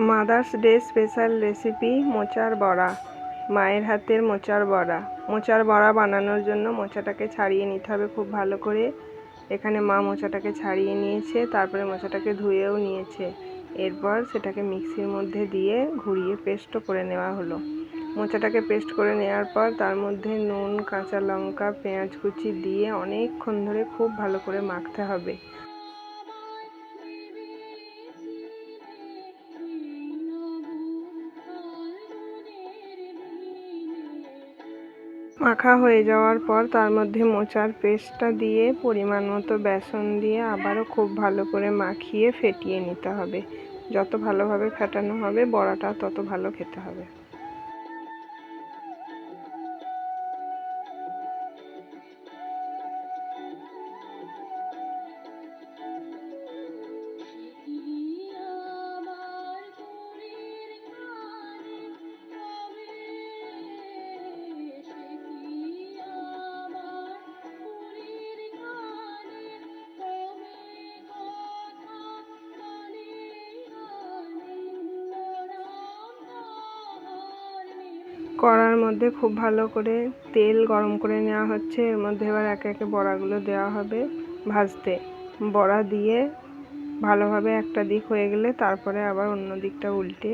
Mother's day special recipe মোচার বড়া। মায়ের হাতের মোচার বড়া। মোচার বড়া বানানোর জন্য মোচাটাকে ছাড়িয়ে নিতে হবে খুব ভালো করে। এখানে মা মোচাটাকে ছাড়িয়ে নিয়েছে, তারপরে মোচাটাকে ধুয়েও নিয়েছে। এরপর সেটাকে মিক্সির মধ্যে দিয়ে ঘুরিয়ে পেস্টও করে নেওয়া হলো। মোচাটাকে পেস্ট করে নেওয়ার পর তার মধ্যে নুন, কাঁচা লঙ্কা, পেঁয়াজ কুচি দিয়ে অনেকক্ষণ ধরে খুব ভালো করে মাখতে হবে। মাখা হয়ে যাওয়ার পর তার মধ্যে মোচার পেস্টটা দিয়ে পরিমাণ মতো বেসন দিয়ে আবারও খুব ভালো করে মাখিয়ে ফেটিয়ে নিতে হবে। যত ভালোভাবে ফেটানো হবে বড়াটা তত ভালো খেতে হবে। কড়ার মধ্যে খুব ভালো করে তেল গরম করে নেওয়া হচ্ছে। এর মধ্যে এবার একে একে বড়াগুলো দেওয়া হবে ভাজতে। বড়া দিয়ে ভালোভাবে একটা দিক হয়ে গেলে তারপরে আবার অন্য দিকটা উল্টে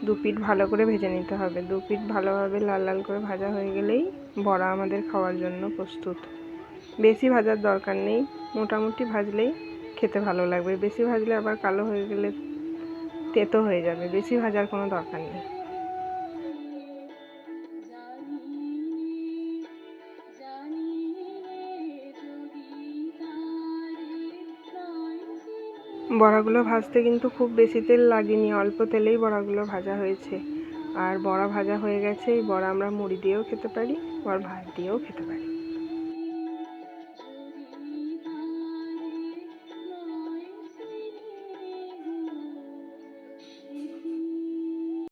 দু পিঠ ভালো করে ভেজে নিতে হবে। দু পিঠ ভালোভাবে লাল লাল করে ভাজা হয়ে গেলেই বড়া আমাদের খাওয়ার জন্য প্রস্তুত। বেশি ভাজার দরকার নেই, মোটামুটি ভাজলেই খেতে ভালো লাগবে। বেশি ভাজলে আবার কালো হয়ে গেলে তেতো হয়ে যাবে। বেশি ভাজার কোনো দরকার নেই। বড়াগুলো ভাজতে কিন্তু খুব বেশি তেল লাগেনি, অল্প তেলেই বড়াগুলো ভাজা হয়েছে। আর বড়া ভাজা হয়ে গেছে। এই বড়া আমরা মুড়ি দিয়েও খেতে পারি, আবার ভাত দিয়েও খেতে পারি।